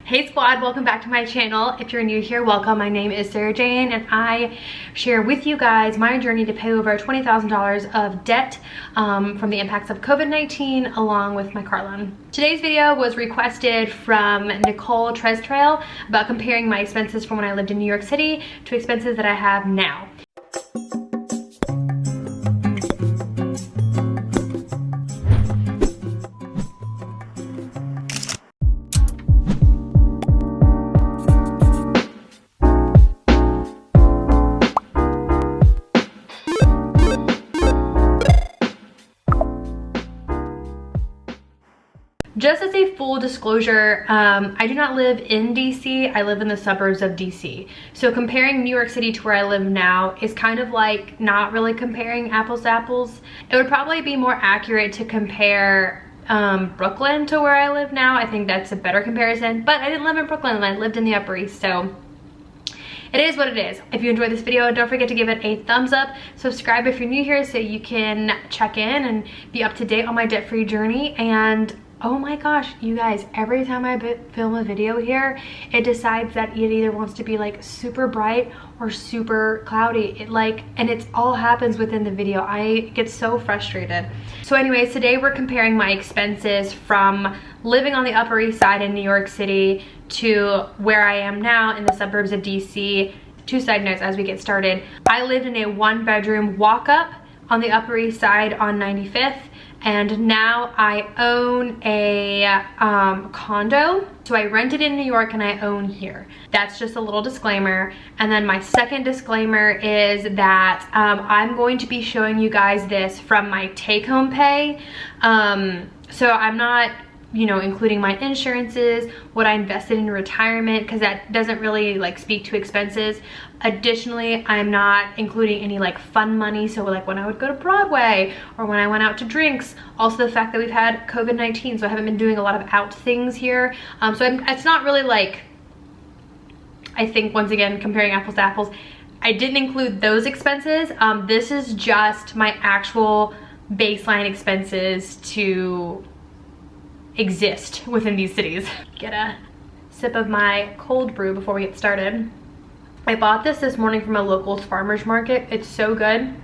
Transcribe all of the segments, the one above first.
Hey squad, welcome back to my channel. If you're new here, welcome. My name is Sarah Jane and I share with you guys my journey to pay over $20,000 of debt from the impacts of COVID-19 along with my car loan. Today's video was requested from Nicole Trestrail about comparing my expenses from when I lived in New York City to expenses that I have now. Just as a full disclosure, I do not live in DC, I live in the suburbs of DC. So comparing New York City to where I live now is kind of like not really comparing apples to apples. It would probably be more accurate to compare Brooklyn to where I live now. I think that's a better comparison, but I didn't live in Brooklyn, I lived in the Upper East, so it is what it is. If you enjoyed this video, don't forget to give it a thumbs up. Subscribe if you're new here so you can check in and be up to date on my debt-free journey. And oh my gosh, you guys, every time I film a video here, it decides that it either wants to be like super bright or super cloudy. And it all happens within the video. I get so frustrated. So anyways, today we're comparing my expenses from living on the Upper East Side in New York City to where I am now in the suburbs of DC. Two side notes as we get started. I lived in a 1-bedroom walk-up on the Upper East Side on 95th. And now I own a condo. So I rented in New York and I own here. That's just a little disclaimer. And then my second disclaimer is that I'm going to be showing you guys this from my take-home pay. So I'm not, you know, including my insurances, what I invested in retirement, because that doesn't really like speak to expenses. Additionally, I'm not including any like fun money, so like when I would go to Broadway or when I went out to drinks. Also the fact that we've had COVID-19, so I haven't been doing a lot of out things here. It's not really like, I think once again, comparing apples to apples. I didn't include those expenses. This is just my actual baseline expenses to exist within these cities. Get a sip of my cold brew before we get started. I bought this morning from a local farmer's market. It's so good.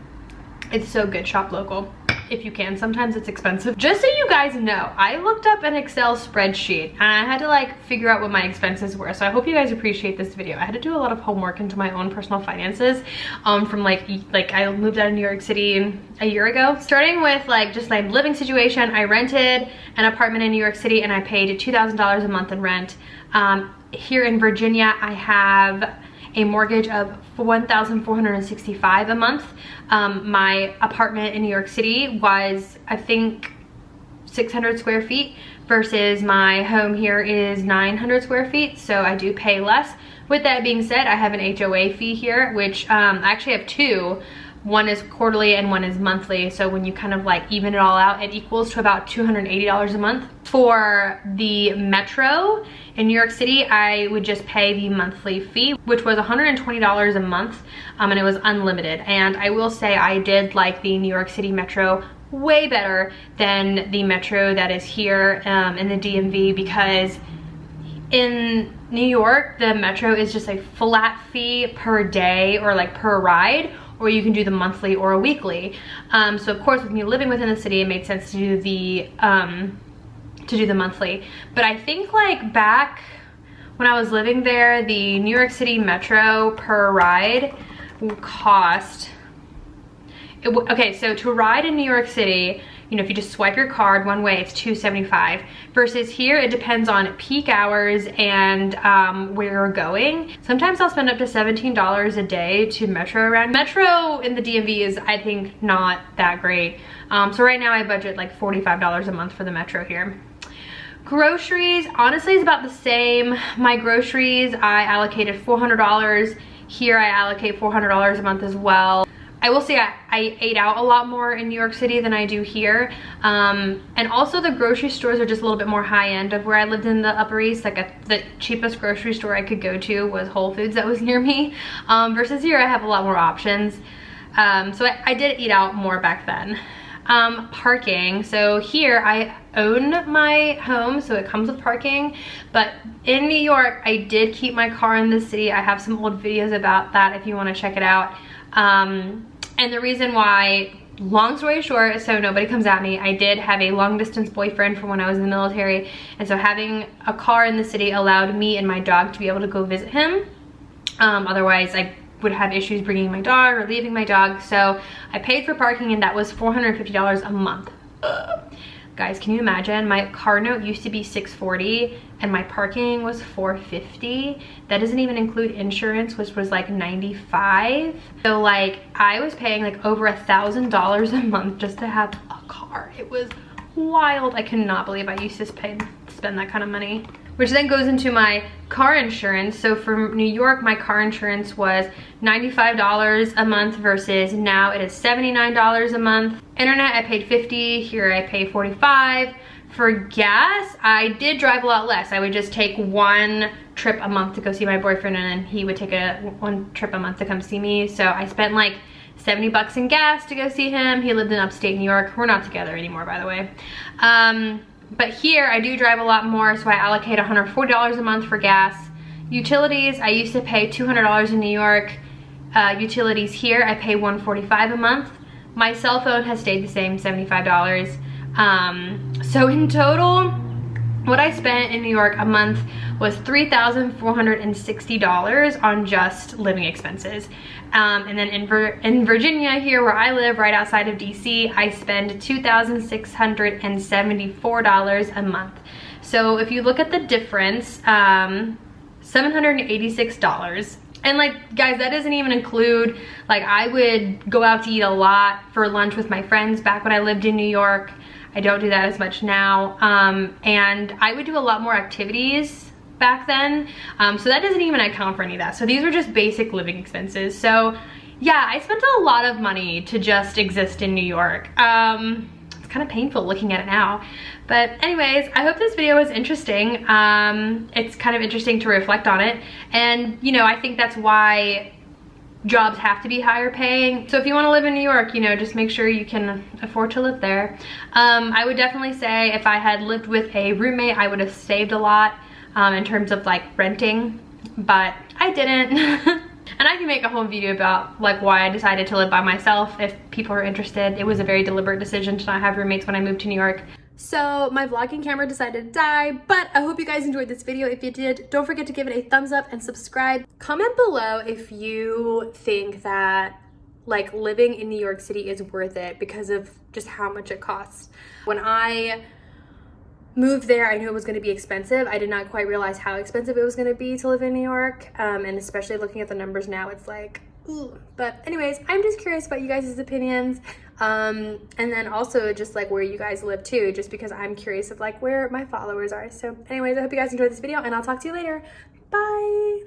It's so good. Shop local if you can. Sometimes it's expensive. Just so you guys know, I looked up an Excel spreadsheet and I had to like figure out what my expenses were. So I hope you guys appreciate this video. I had to do a lot of homework into my own personal finances from like I moved out of New York City a year ago. Starting with like just my living situation, I rented an apartment in New York City and I paid $2,000 a month in rent. Here in Virginia, I have a mortgage of $1,465 a month. My apartment in New York City was, I think, 600 square feet versus my home here is 900 square feet, so I do pay less. With that being said, I have an HOA fee here, which I actually have two. One is quarterly and one is monthly. So when you kind of like even it all out, it equals to about $280 a month. For the metro in New York City, I would just pay the monthly fee, which was $120 a month, and it was unlimited. And I will say I did like the New York City metro way better than the metro that is here in the DMV, because in New York, the metro is just a flat fee per day or like per ride, or you can do the monthly or a weekly. So of course, with me living within the city, it made sense to do the monthly. But I think like back when I was living there, the New York City metro per ride would cost, okay, so to ride in New York City, you know, if you just swipe your card one way, it's $2.75. Versus here, it depends on peak hours and where you're going. Sometimes I'll spend up to $17 a day to metro around. Metro in the DMV is, I think, not that great. So right now I budget like $45 a month for the metro here. Groceries, honestly, is about the same. My groceries, I allocated $400. Here I allocate $400 a month as well. I will say I ate out a lot more in New York City than I do here. And also the grocery stores are just a little bit more high end of where I lived in the Upper East. Like the cheapest grocery store I could go to was Whole Foods that was near me. Versus here I have a lot more options. So I did eat out more back then. Parking. So here I own my home, so it comes with parking, but in New York I did keep my car in the city. I have some old videos about that if you want to check it out. And the reason why, long story short, so nobody comes at me, I did have a long distance boyfriend from when I was in the military, and so having a car in the city allowed me and my dog to be able to go visit him. Otherwise I would have issues bringing my dog or leaving my dog, so I paid for parking, and that was $450 a month. Guys, can you imagine? My car note used to be $640 and my parking was $450. That doesn't even include insurance, which was like $95. So like I was paying like over $1,000 a month just to have a car. It was wild. I cannot believe I used to spend that kind of money. Which then goes into my car insurance. So for New York, my car insurance was $95 a month versus now it is $79 a month. Internet, I paid $50, here I pay $45. For gas, I did drive a lot less. I would just take one trip a month to go see my boyfriend, and then he would take one trip a month to come see me. So I spent like 70 bucks in gas to go see him. He lived in upstate New York. We're not together anymore, by the way. But here I do drive a lot more, so I allocate $140 a month for gas. Utilities, I used to pay $200 in New York. Utilities here, I pay $145 a month. My cell phone has stayed the same, $75. So in total, what I spent in New York a month was $3,460 on just living expenses. And then in Virginia here, where I live right outside of DC, I spend $2,674 a month. So if you look at the difference, $786. And like, guys, that doesn't even include, like, I would go out to eat a lot for lunch with my friends back when I lived in New York. I don't do that as much now. And I would do a lot more activities back then. So that doesn't even account for any of that. So these were just basic living expenses. So yeah, I spent a lot of money to just exist in New York. It's kind of painful looking at it now. But anyways, I hope this video was interesting. It's kind of interesting to reflect on it. And you know, I think that's why jobs have to be higher paying. So if you want to live in New York, you know, just make sure you can afford to live there. I would definitely say if I had lived with a roommate, I would have saved a lot in terms of like renting, but I didn't. And I can make a whole video about like why I decided to live by myself if people are interested. It was a very deliberate decision to not have roommates when I moved to New York. So my vlogging camera decided to die, but I hope you guys enjoyed this video. If you did, don't forget to give it a thumbs up and subscribe. Comment below if you think that like living in New York City is worth it because of just how much it costs. When I moved there, I knew it was going to be expensive. I did not quite realize how expensive it was going to be to live in New York. And especially looking at the numbers now, it's like, ooh. But anyways, I'm just curious about you guys' opinions. And then also just like where you guys live too, just because I'm curious of like where my followers are. So anyways, I hope you guys enjoyed this video, and I'll talk to you later. Bye.